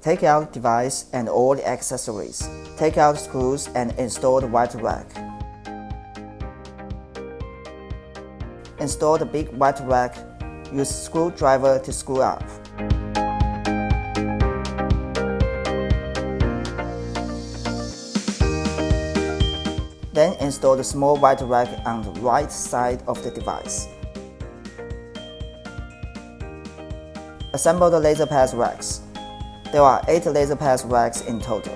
Take out the device and all the accessories. Take out screws and install the white rack. Install the big white rack. Use screwdriver to screw up. Then install the small white rack on the right side of the device. Assemble the laser pass racks. There are 8 laser pass racks in total,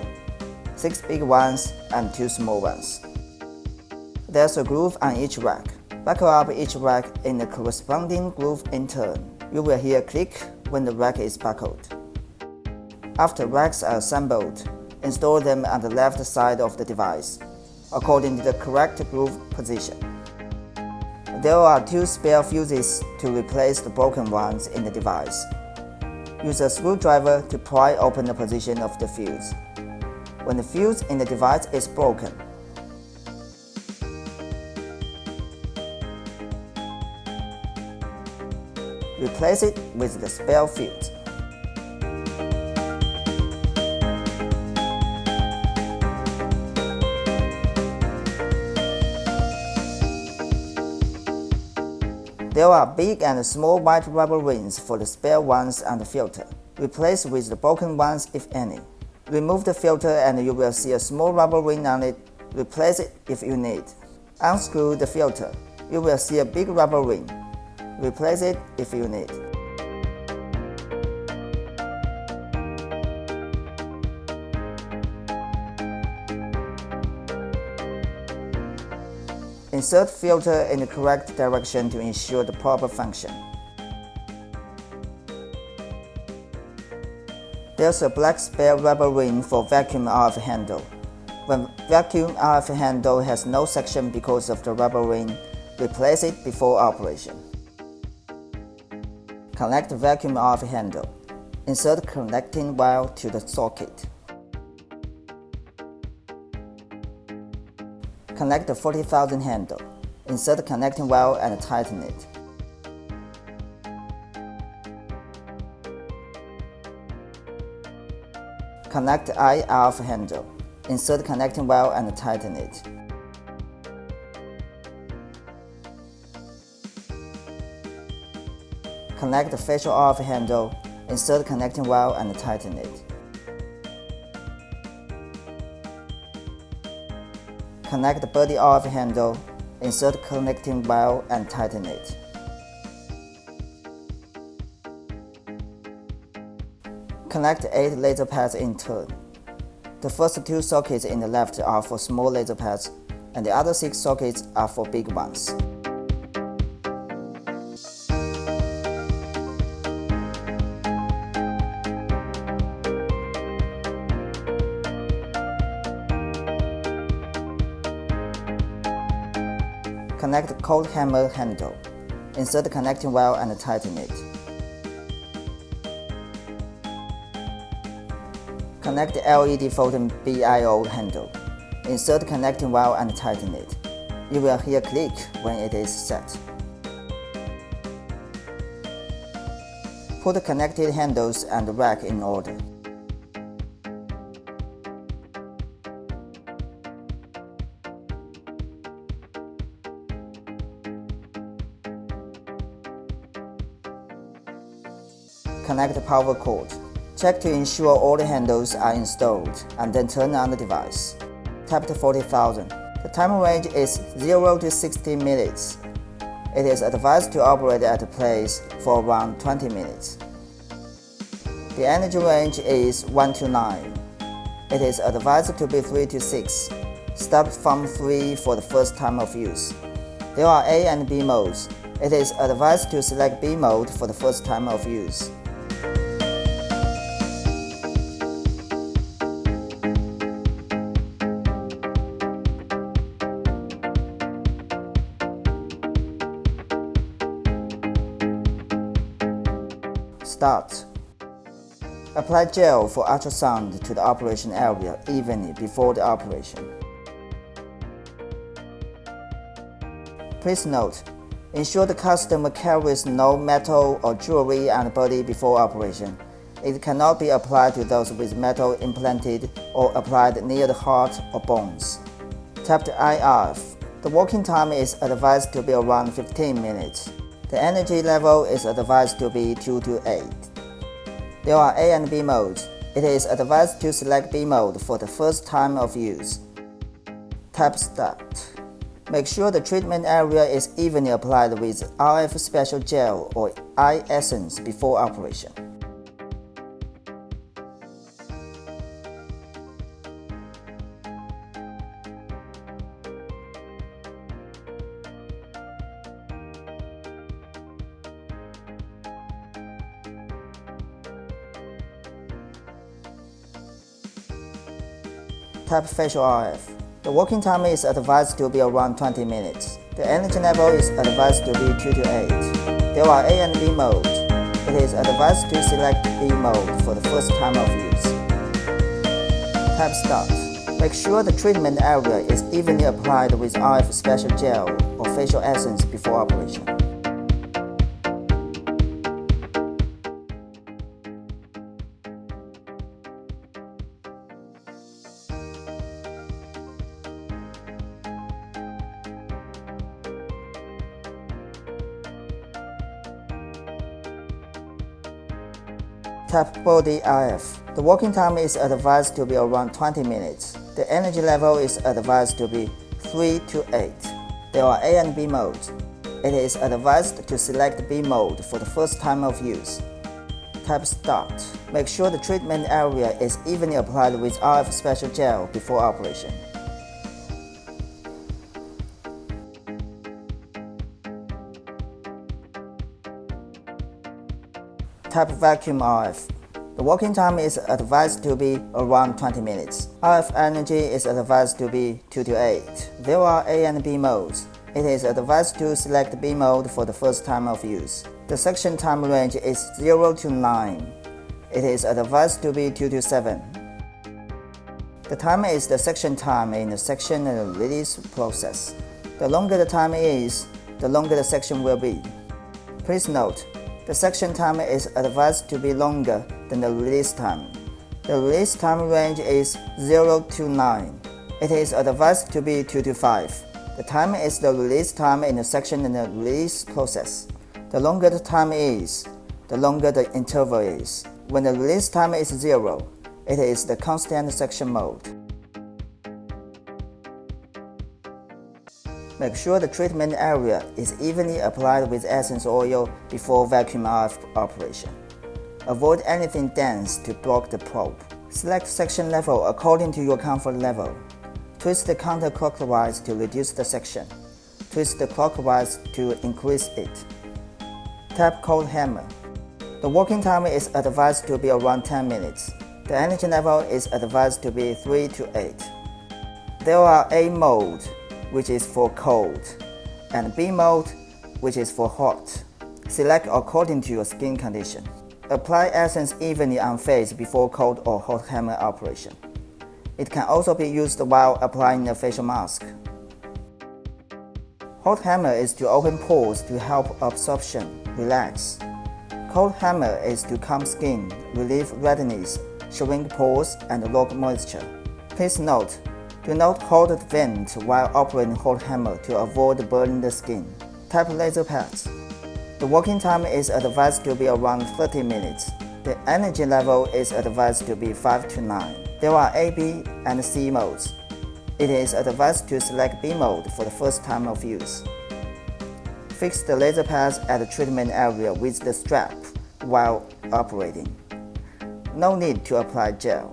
6 big ones and 2 small ones. There's a groove on each rack. Buckle up each rack in the corresponding groove in turn. You will hear a click when the rack is buckled. After racks are assembled, install them on the left side of the device, according to the correct groove position. There are 2 spare fuses to replace the broken ones in the device. Use a screwdriver to pry open the position of the fuse. When the fuse in the device is broken, replace it with the spare fuse. There are big and small white rubber rings for the spare ones and the filter. Replace with the broken ones if any. Remove the filter and you will see a small rubber ring on it. Replace it if you need. Unscrew the filter. You will see a big rubber ring. Replace it if you need. Insert filter in the correct direction to ensure the proper function. There's a black spare rubber ring for vacuum RF handle. When vacuum RF handle has no section because of the rubber ring, replace it before operation. Connect the vacuum RF handle. Insert connecting wire to the socket. Connect the 40,000 handle. Insert the connecting wire and tighten it. Connect the IRF handle. Insert the connecting wire and tighten it. Connect the facial RF handle. Insert the connecting wire and tighten it. Connect the body RF handle, insert connecting wire and tighten it. Connect 8 laser pads in turn. The first 2 sockets in the left are for small laser pads, and the other 6 sockets are for big ones. Connect the cold hammer handle. Insert the connecting wire and tighten it. Connect the LED photon BIO handle. Insert the connecting wire and tighten it. You will hear a click when it is set. Put the connected handles and the rack in order. Connect the power cord. Check to ensure all the handles are installed and then turn on the device. Tap the 40,000. The time range is 0 to 60 minutes. It is advised to operate at a place for around 20 minutes. The energy range is 1 to 9. It is advised to be 3 to 6. Start from 3 for the first time of use. There are A and B modes. It is advised to select B mode for the first time of use. Start. Apply gel for ultrasound to the operation area evenly before the operation. Please note, ensure the customer carries no metal or jewelry on the body before operation. It cannot be applied to those with metal implanted or applied near the heart or bones. Tapped IF. The working time is advised to be around 15 minutes. The energy level is advised to be 2 to 8. There are A and B modes. It is advised to select B mode for the first time of use. Tap Start. Make sure the treatment area is evenly applied with RF special gel or eye essence before operation. Tap Facial RF. The working time is advised to be around 20 minutes. The energy level is advised to be 2 to 8. There are A and B modes. It is advised to select B mode for the first time of use. Tap Start. Make sure the treatment area is evenly applied with RF special gel or facial essence before operation. Tap Body RF. The working time is advised to be around 20 minutes. The energy level is advised to be 3 to 8. There are A and B modes. It is advised to select B mode for the first time of use. Tap Start. Make sure the treatment area is evenly applied with RF special gel before operation. Tap Vacuum RF. The working time is advised to be around 20 minutes. RF energy is advised to be 2 to 8. There are A and B modes. It is advised to select B mode for the first time of use. The section time range is 0 to 9. It is advised to be 2 to 7. The time is the section time in the section and release process. The longer the time is, the longer the section will be. Please note, the section time is advised to be longer than the release time. The release time range is 0 to 9. It is advised to be 2 to 5. The time is the release time in the section and the release process. The longer the time is, the longer the interval is. When the release time is 0, it is the constant section mode. Make sure the treatment area is evenly applied with essence oil before vacuum RF operation. Avoid anything dense to block the probe. Select section level according to your comfort level. Twist the counterclockwise to reduce the section. Twist the clockwise to increase it. Tap Cold Hammer. The working time is advised to be around 10 minutes. The energy level is advised to be 3 to 8. There are A mode, which is for cold, and B mode, which is for hot. Select according to your skin condition. Apply essence evenly on face before cold or hot hammer operation. It can also be used while applying a facial mask. Hot hammer is to open pores to help absorption, relax. Cold hammer is to calm skin, relieve redness, shrink pores, and lock moisture. Please note, do not hold the vent while operating hot hammer to avoid burning the skin. Tap laser pads. The working time is advised to be around 30 minutes. The energy level is advised to be 5 to 9. There are A, B, and C modes. It is advised to select B mode for the first time of use. Fix the laser pads at the treatment area with the strap while operating. No need to apply gel.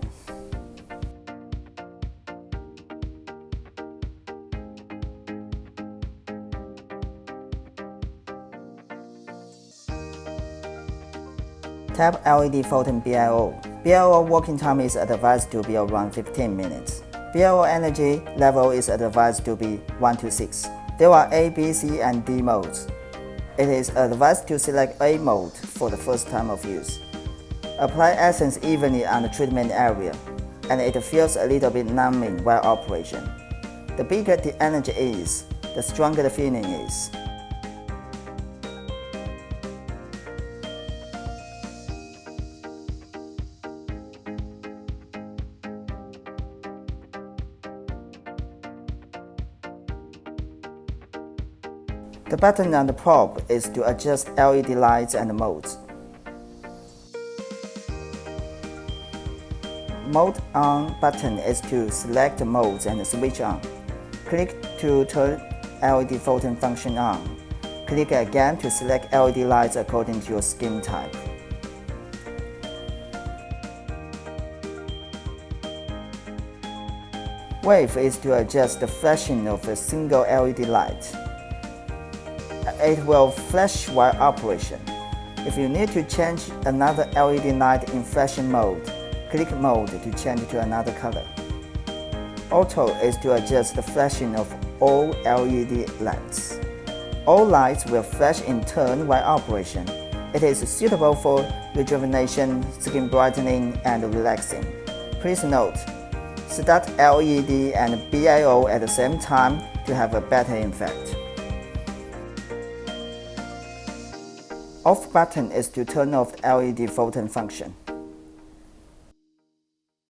Tap LED photon BIO. BIO working time is advised to be around 15 minutes. BIO energy level is advised to be 1 to 6. There are A, B, C, and D modes. It is advised to select A mode for the first time of use. Apply essence evenly on the treatment area, and it feels a little bit numbing while operation. The bigger the energy is, the stronger the feeling is. The button on the probe is to adjust LED lights and modes. Mode On button is to select modes and switch on. Click to turn LED photon function on. Click again to select LED lights according to your skin type. Wave is to adjust the flashing of a single LED light. It will flash while operation. If you need to change another LED light in flashing mode, click Mode to change to another color. Auto is to adjust the flashing of all LED lights. All lights will flash in turn while operation. It is suitable for rejuvenation, skin brightening, and relaxing. Please note, start LED and BIO at the same time to have a better effect. Off button is to turn off the LED photon function.